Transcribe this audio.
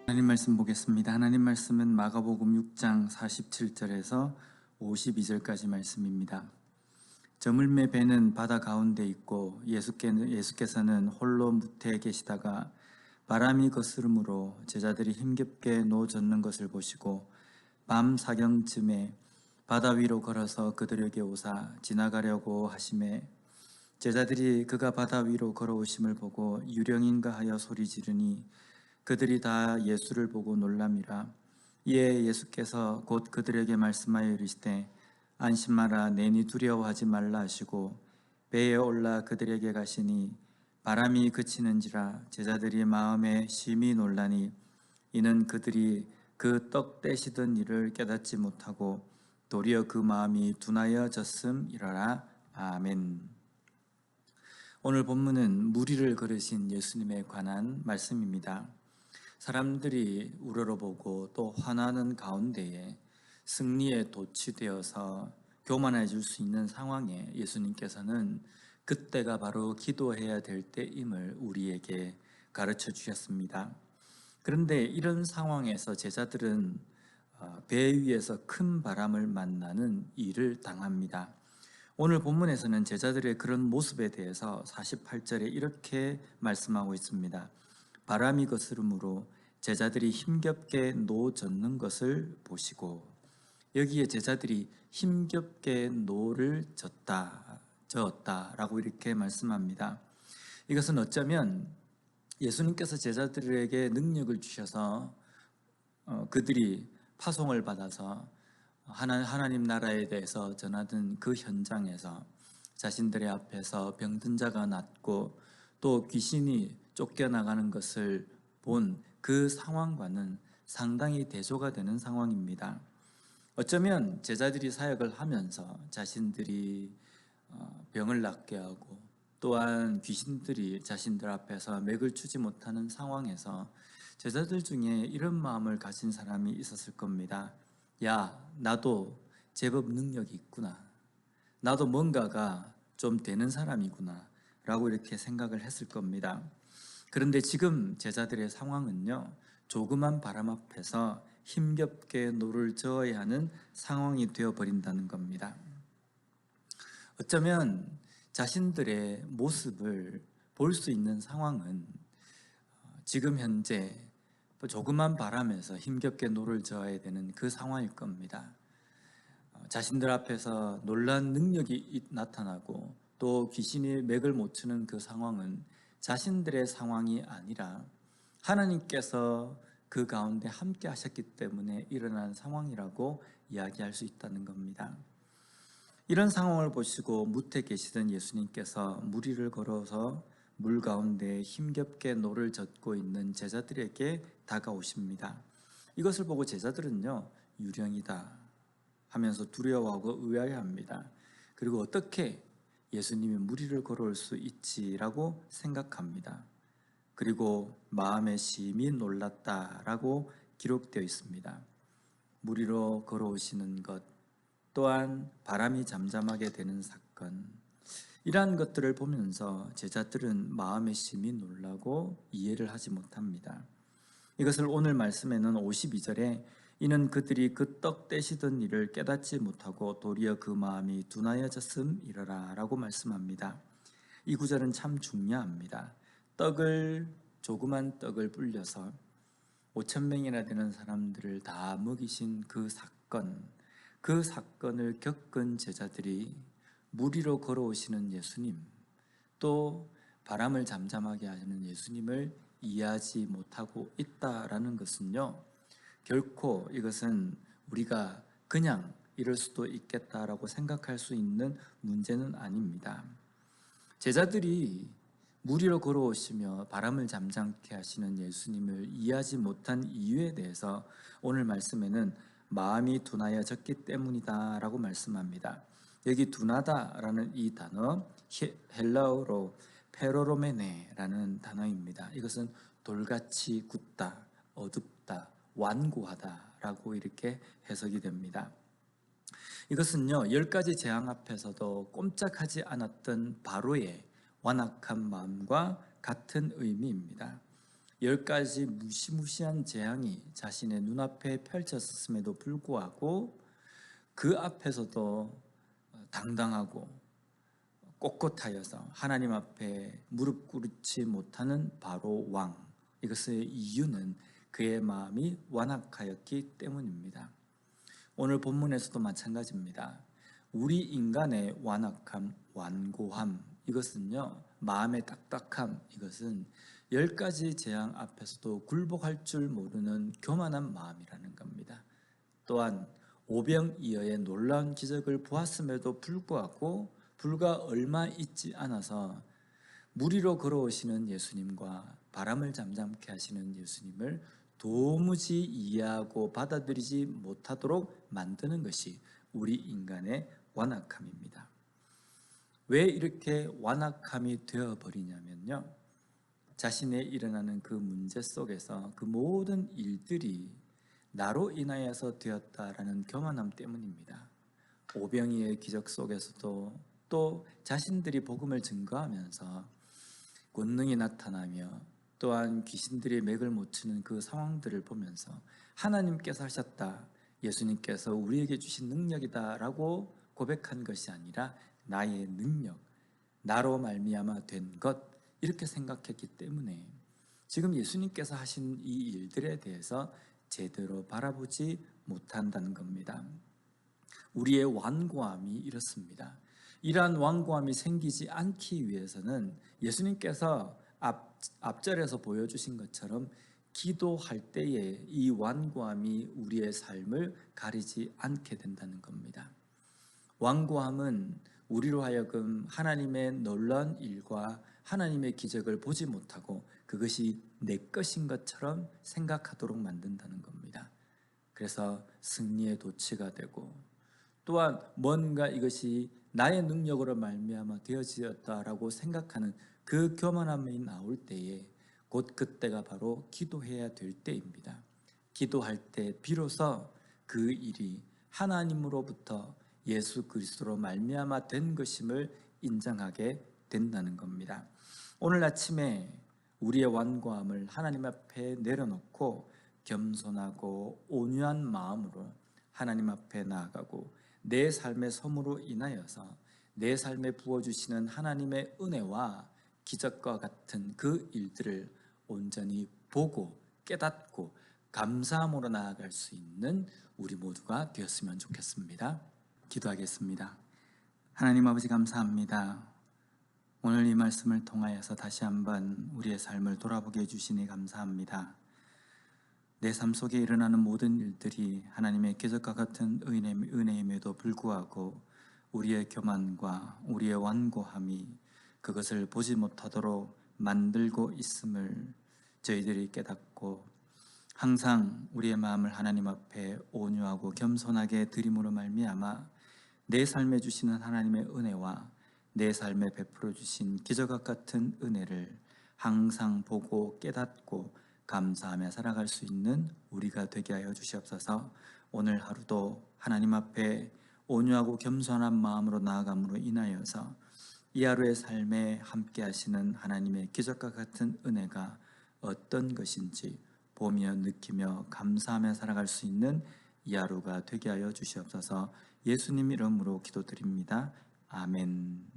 하나님 말씀 보겠습니다. 하나님 말씀은 마가복음 6장 47절에서 52절까지 말씀입니다. 저물매 배는 바다 가운데 있고 예수께서는 홀로 무태에 계시다가 바람이 거스름으로 제자들이 힘겹게 노 젓는 것을 보시고 밤 사경쯤에 바다 위로 걸어서 그들에게 오사 지나가려고 하심에 제자들이 그가 바다 위로 걸어오심을 보고 유령인가 하여 소리 지르니 그들이 다 예수를 보고 놀람이라. 이에 예수께서 곧 그들에게 말씀하여 이르시되 안심하라, 내니 두려워하지 말라 하시고 배에 올라 그들에게 가시니 바람이 그치는지라. 제자들이 마음에 심히 놀라니 이는 그들이 그 떡 떼시던 일을 깨닫지 못하고 도리어 그 마음이 둔하여졌음이러라. 아멘. 오늘 본문은 무리를 걸으신 예수님에 관한 말씀입니다. 사람들이 우러러보고 또 화나는 가운데에 승리에 도취되어서 교만해질 수 있는 상황에 예수님께서는 그때가 바로 기도해야 될 때임을 우리에게 가르쳐 주셨습니다. 그런데 이런 상황에서 제자들은 배 위에서 큰 바람을 만나는 일을 당합니다. 오늘 본문에서는 제자들의 그런 모습에 대해서 48절에 이렇게 말씀하고 있습니다. 바람이 거스름으로 제자들이 힘겹게 노 젓는 것을 보시고, 여기에 제자들이 힘겹게 노를 저었다라고 이렇게 말씀합니다. 이것은 어쩌면 예수님께서 제자들에게 능력을 주셔서 그들이 파송을 받아서 하나님 나라에 대해서 전하던 그 현장에서 자신들의 앞에서 병든 자가 낫고 또 귀신이 쫓겨나가는 것을 본 그 상황과는 상당히 대조가 되는 상황입니다. 어쩌면 제자들이 사역을 하면서 자신들이 병을 낫게 하고 또한 귀신들이 자신들 앞에서 맥을 추지 못하는 상황에서 제자들 중에 이런 마음을 가진 사람이 있었을 겁니다. 야, 나도 제법 능력이 있구나. 나도 뭔가가 좀 되는 사람이구나 라고 이렇게 생각을 했을 겁니다. 그런데 지금 제자들의 상황은요, 조그만 바람 앞에서 힘겹게 노를 저어야 하는 상황이 되어버린다는 겁니다. 어쩌면 자신들의 모습을 볼 수 있는 상황은 지금 현재 조그만 바람에서 힘겹게 노를 저어야 되는 그 상황일 겁니다. 자신들 앞에서 놀란 능력이 나타나고 또 귀신이 맥을 못 추는 그 상황은 자신들의 상황이 아니라 하나님께서 그 가운데 함께 하셨기 때문에 일어난 상황이라고 이야기할 수 있다는 겁니다. 이런 상황을 보시고 무태 계시던 예수님께서 무리를 걸어서 물 가운데 힘겹게 노를 젓고 있는 제자들에게 다가오십니다. 이것을 보고 제자들은요, 유령이다 하면서 두려워하고 의아해합니다. 그리고 어떻게 예수님이 무리를 걸어올 수 있지라고 생각합니다. 그리고 마음에 심히 놀랐다라고 기록되어 있습니다. 무리로 걸어오시는 것, 또한 바람이 잠잠하게 되는 사건, 이러한 것들을 보면서 제자들은 마음에 심히 놀라고 이해를 하지 못합니다. 이것을 오늘 말씀에는 52절에 이는 그들이 그 떡 떼시던 일을 깨닫지 못하고 도리어 그 마음이 둔하여졌음이러라 라고 말씀합니다. 이 구절은 참 중요합니다. 조그만 떡을 불려서 5,000명이나 되는 사람들을 다 먹이신 그 사건을 겪은 제자들이 무리로 걸어오시는 예수님, 또 바람을 잠잠하게 하시는 예수님을 이해하지 못하고 있다라는 것은요, 결코 이것은 우리가 그냥 이럴 수도 있겠다라고 생각할 수 있는 문제는 아닙니다. 제자들이 무리로 걸어오시며 바람을 잠잠케 하시는 예수님을 이해하지 못한 이유에 대해서 오늘 말씀에는 마음이 둔하여졌기 때문이다 라고 말씀합니다. 여기 둔하다라는 이 단어, 헬라어로 페로로메네라는 단어입니다. 이것은 돌같이 굳다, 어둡다, 완고하다라고 이렇게 해석이 됩니다. 이것은요, 10가지 재앙 앞에서도 꼼짝하지 않았던 바로의 완악한 마음과 같은 의미입니다. 10가지 무시무시한 재앙이 자신의 눈앞에 펼쳐졌음에도 불구하고 그 앞에서도 당당하고 꼿꼿하여서 하나님 앞에 무릎 꿇지 못하는 바로 왕. 이것의 이유는 그의 마음이 완악하였기 때문입니다. 오늘 본문에서도 마찬가지입니다. 우리 인간의 완악함, 완고함, 이것은요, 마음의 딱딱함, 이것은 10가지 재앙 앞에서도 굴복할 줄 모르는 교만한 마음이라는 겁니다. 또한 오병이어의 놀라운 기적을 보았음에도 불구하고 불과 얼마 있지 않아서 물 위로 걸어오시는 예수님과 바람을 잠잠케 하시는 예수님을 도무지 이해하고 받아들이지 못하도록 만드는 것이 우리 인간의 완악함입니다. 왜 이렇게 완악함이 되어버리냐면요, 자신의 일어나는 그 문제 속에서 그 모든 일들이 나로 인하여서 되었다라는 교만함 때문입니다. 오병이의 기적 속에서도 또 자신들이 복음을 증거하면서 권능이 나타나며 또한 귀신들이 맥을 못 추는 그 상황들을 보면서 하나님께서 하셨다, 예수님께서 우리에게 주신 능력이다 라고 고백한 것이 아니라 나의 능력, 나로 말미암아 된 것, 이렇게 생각했기 때문에 지금 예수님께서 하신 이 일들에 대해서 제대로 바라보지 못한다는 겁니다. 우리의 완고함이 이렇습니다. 이러한 완고함이 생기지 않기 위해서는 예수님께서 앞절에서 보여주신 것처럼 기도할 때에 이 완고함이 우리의 삶을 가리지 않게 된다는 겁니다. 완고함은 우리로 하여금 하나님의 놀라운 일과 하나님의 기적을 보지 못하고 그것이 내 것인 것처럼 생각하도록 만든다는 겁니다. 그래서 승리의 도취가 되고 또한 뭔가 이것이 나의 능력으로 말미암아 되어지었다라고 생각하는 그 교만함이 나올 때에 곧 그때가 바로 기도해야 될 때입니다. 기도할 때 비로소 그 일이 하나님으로부터 예수 그리스도로 말미암아 된 것임을 인정하게 된다는 겁니다. 오늘 아침에 우리의 완고함을 하나님 앞에 내려놓고 겸손하고 온유한 마음으로 하나님 앞에 나아가고 내 삶의 섬으로 인하여서 내 삶에 부어주시는 하나님의 은혜와 기적과 같은 그 일들을 온전히 보고 깨닫고 감사함으로 나아갈 수 있는 우리 모두가 되었으면 좋겠습니다. 기도하겠습니다. 하나님 아버지, 감사합니다. 오늘 이 말씀을 통하여서 다시 한번 우리의 삶을 돌아보게 해주시니 감사합니다. 내 삶 속에 일어나는 모든 일들이 하나님의 기적과 같은 은혜임에도 불구하고 우리의 교만과 우리의 완고함이 그것을 보지 못하도록 만들고 있음을 저희들이 깨닫고 항상 우리의 마음을 하나님 앞에 온유하고 겸손하게 드림으로 말미암아 내 삶에 주시는 하나님의 은혜와 내 삶에 베풀어 주신 기적과 같은 은혜를 항상 보고 깨닫고 감사하며 살아갈 수 있는 우리가 되게 하여 주시옵소서. 오늘 하루도 하나님 앞에 온유하고 겸손한 마음으로 나아감으로 인하여서 이 하루의 삶에 함께 하시는 하나님의 기적과 같은 은혜가 어떤 것인지 보며 느끼며 감사하며 살아갈 수 있는 이 하루가 되게 하여 주시옵소서. 예수님 이름으로 기도드립니다. 아멘.